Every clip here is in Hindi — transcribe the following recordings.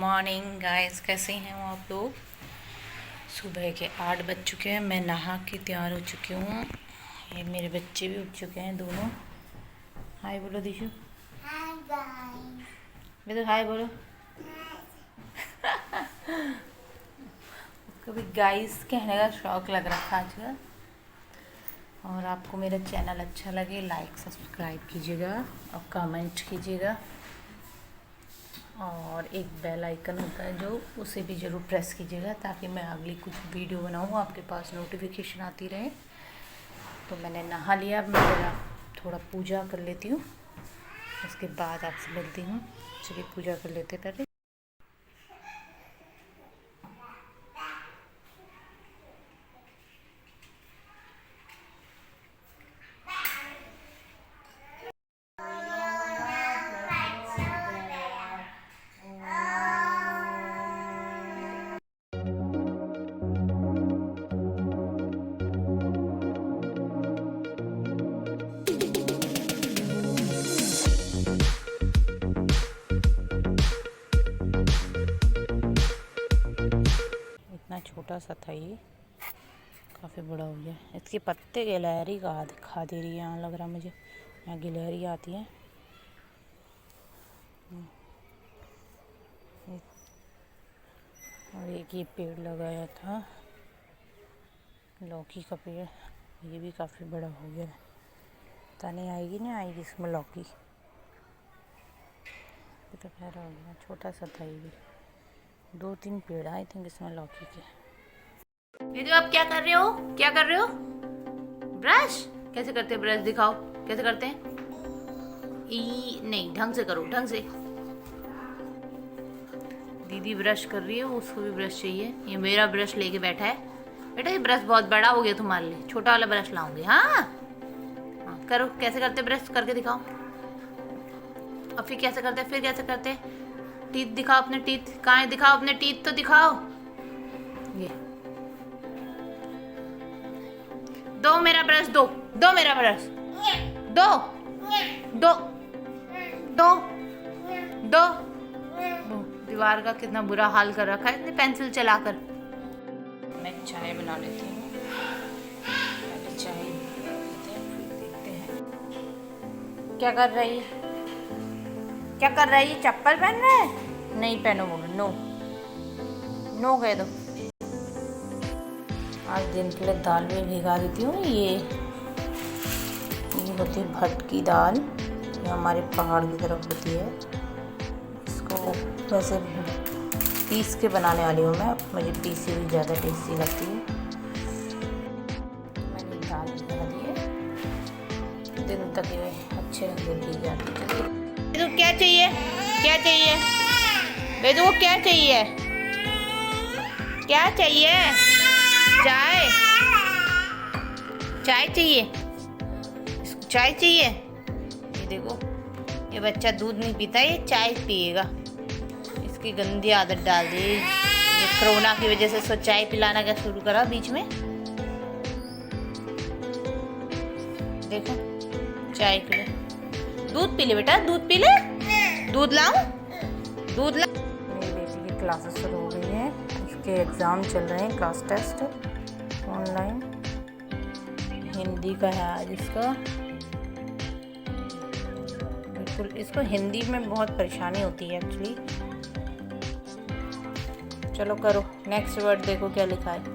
मॉर्निंग गाइस, कैसे हैं वो आप लोग। सुबह के 8 बज चुके हैं। मैं नहा के तैयार हो चुकी हूँ। ये मेरे बच्चे भी उठ चुके हैं दोनों। हाय बोलो दिशु। Hi guys. बेटा हाय बोलो। कभी गाइस कहने का शौक लग रखा आजकल। और आपको मेरा चैनल अच्छा लगे लाइक सब्सक्राइब कीजिएगा और कमेंट कीजिएगा। और एक बेल आइकन होता है जो उसे भी ज़रूर प्रेस कीजिएगा ताकि मैं अगली कुछ वीडियो बनाऊँ आपके पास नोटिफिकेशन आती रहे। तो मैंने नहा लिया। अब मैं ज़रा थोड़ा पूजा कर लेती हूँ, उसके बाद आपसे मिलती हूँ। चलिए पूजा कर लेते पहले। इतना छोटा सा था ये, काफ़ी बड़ा हो गया। इसके पत्ते गिलहरी खा दे रही है। यहाँ लग रहा मुझे यहाँ गिलहरी आती है। और एक ये पेड़ लगाया था लौकी का पेड़, ये भी काफ़ी बड़ा हो गया। पता नहीं आएगी नहीं आएगी इसमें लौकी। ये तो खैर हो गया, छोटा सा था ये भी। 2-3 पेड़ आए थिंक इसमें लौकी के। दीदी आप क्या कर रहे हो? क्या कर रहे हो? ब्रश कैसे करते हैं? ब्रश दिखाओ कैसे करते हैं। ई नहीं, ढंग से करो, ढंग से। दीदी ब्रश कर रही है, उसको भी ब्रश चाहिए। ये मेरा ब्रश लेके बैठा है। बेटा ये ब्रश बहुत बड़ा हो गया तुम्हारे लिए, छोटा वाला ब्रश लाऊंगी। हाँ करो, कैसे करते ब्रश करके दिखाओ। और फिर कैसे करते, फिर कैसे करते। टीथ दिखाओ अपने, टीथ कहाँ है? दिखाओ अपने टीथ तो दिखाओ। ये दो मेरा ब्रश, दो दो मेरा ब्रश, दो दो दो दो। दीवार का कितना बुरा हाल कर रखा है इतनी पेंसिल चलाकर। मैं चाय बना लेती हूँ। पहले चाय पीते हैं फिर देखते हैं। क्या कर रही, क्या कर रही है? चप्पल पहन रहे हैं? नहीं पहनो, बोलो नो, नो कह दो। आज दिन के लिए दाल भी भिगा देती हूँ। ये होती है भट की दाल, ये हमारे पहाड़ की तरफ होती है। इसको वैसे पीस के बनाने वाली हूँ मैं, मुझे पीसी हुई ज़्यादा टेस्टी लगती है। मैंने दाल भिगा दी है, दिन तक ये अच्छे से भीग जाती है। चलिए तो क्या चाहिए, क्या चाहिए बेदू को? क्या चाहिए, क्या चाहिए? चाय, चाय चाहिए, इसको चाय चाहिए। ये देखो ये बच्चा दूध नहीं पीता, ये चाय पिएगा। इसकी गंदी आदत डाल दी। ये कोरोना की वजह से इसको चाय पिलाना क्या शुरू करा बीच में। देखो चाय के लिए दूध पी ले बेटा, दूध पी ले। दूध लाऊं, दूध ला। मेरी बेटी की क्लासेस शुरू हो गई हैं, उसके एग्ज़ाम चल रहे हैं, क्लास टेस्ट ऑनलाइन। हिंदी का है आज इसका। बिल्कुल इसको हिंदी में बहुत परेशानी होती है एक्चुअली। चलो करो, नेक्स्ट वर्ड देखो क्या लिखा है।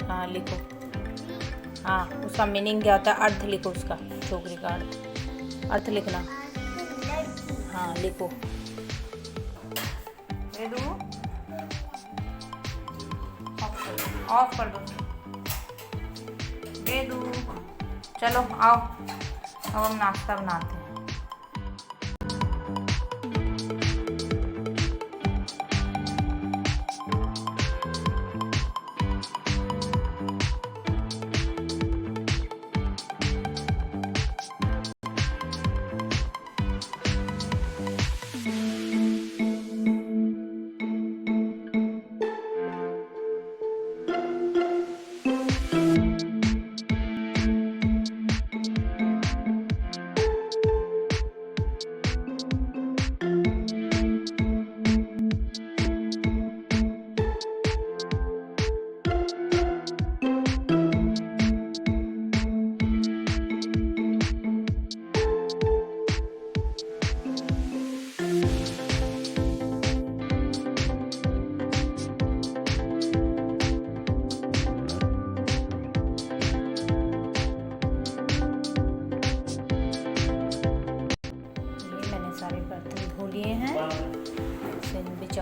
हाँ लिखो। हाँ उसका मीनिंग क्या होता है, अर्थ लिखो उसका, छोकरी का अर्थ, अर्थ लिखना। हाँ लिखो। दे दो, ऑफ कर दो, दे दो। चलो आओ, अब हम नाश्ता बनाते हैं।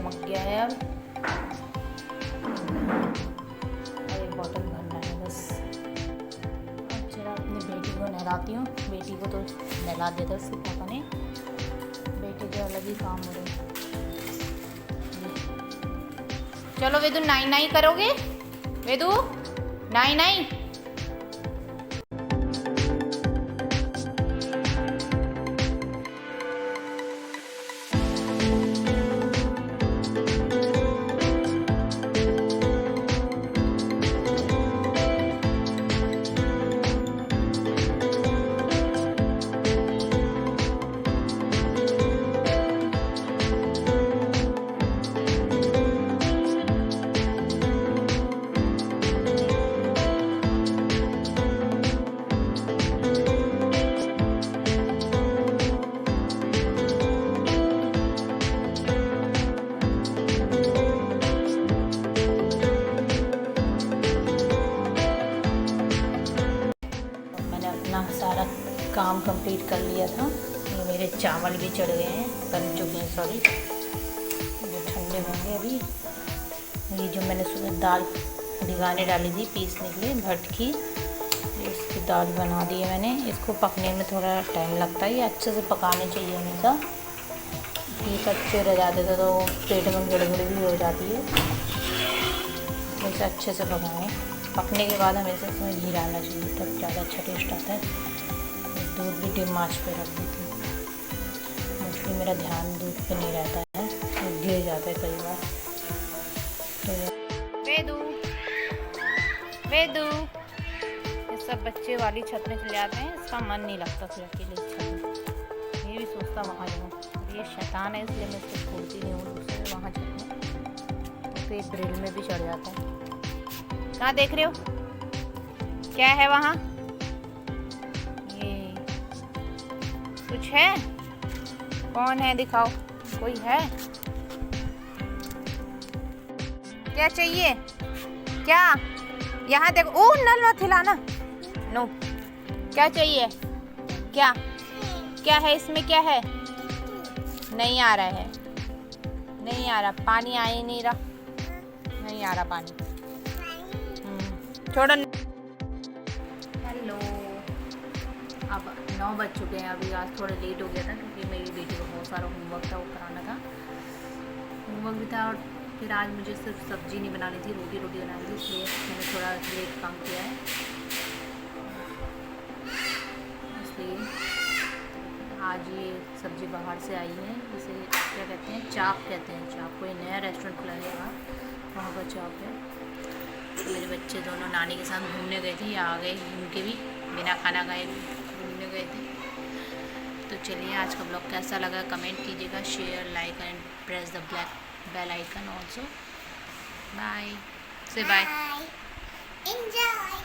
चमक गया है अब। और एक बॉटल भरना है बस। अब जरा अपनी बेटी को नहलाती हूँ। बेटी को तो नहला देता उसके पापा ने, बेटे के अलग ही काम हो रहे। चलो वेदू, नाई नाई करोगे? वेदू नाई नाई। सारा काम कंप्लीट कर लिया था। ये मेरे चावल भी चढ़ गए हैं, बन चुके हैं, सॉरी, जो ठंडे होंगे अभी। ये जो मैंने सुबह दाल भिगाने डाली थी पीसने के लिए भट की, इसकी दाल बना दी है मैंने। इसको पकने में थोड़ा टाइम लगता है, ये अच्छे से पकाने चाहिए हमेशा। ये कच्चे रह जाते थे तो पेट में गड़बड़ी भी हो जाती है। इसे अच्छे से पकाएं। पकने के बाद हमेशा इसमें घी डालना चाहिए, तब ज़्यादा अच्छा टेस्ट आता है। दूध भी डिम आंच पे रख देती हूँ। मोस्टली मेरा ध्यान दूध पे नहीं रहता है, तो गिर जाता है कई बार। तो वेदू वेदू, ये सब बच्चे वाली छत में चले जाते हैं, इसका मन नहीं लगता फिर अकेले छत में। ये भी सोचता वहाँ जाऊँ, ये शैतान है इसलिए मैं इसको छोड़ती नहीं हूँ दूसरे वहाँ छत में। तो एक ग्रिल में भी चढ़ जाता है। कहाँ देख रहे हो? क्या है वहाँ? ये कुछ है? कौन है? दिखाओ, कोई है? क्या चाहिए? क्या? यहाँ देखो। ओ नल मत हिलाना। नो, क्या चाहिए? क्या क्या है इसमें? क्या है? नहीं आ रहा है, नहीं आ रहा पानी, आ ही नहीं रहा, नहीं आ रहा पानी। छोड़ो। हेलो, अब 9 बज चुके हैं। अभी आज थोड़ा लेट हो गया था क्योंकि मेरी बेटी को बहुत सारा होमवर्क था, वो कराना था। होमवर्क भी था और फिर आज मुझे सिर्फ सब्जी नहीं बनानी थी, रोटी बनानी थी, इसलिए मैंने थोड़ा लेट काम किया है। इसलिए आज ये सब्ज़ी बाहर से आई है, इसे क्या कहते हैं, चाप कहते हैं। चाप, कोई नया रेस्टोरेंट खुला है वहाँ का चाप है। मेरे बच्चे दोनों नानी के साथ घूमने गए थे, या आ गए घूम के भी, बिना खाना खाए घूमने गए थे। तो चलिए, आज का ब्लॉग कैसा लगा कमेंट कीजिएगा, share, like and press the black bell icon also. Bye, say bye. Enjoy.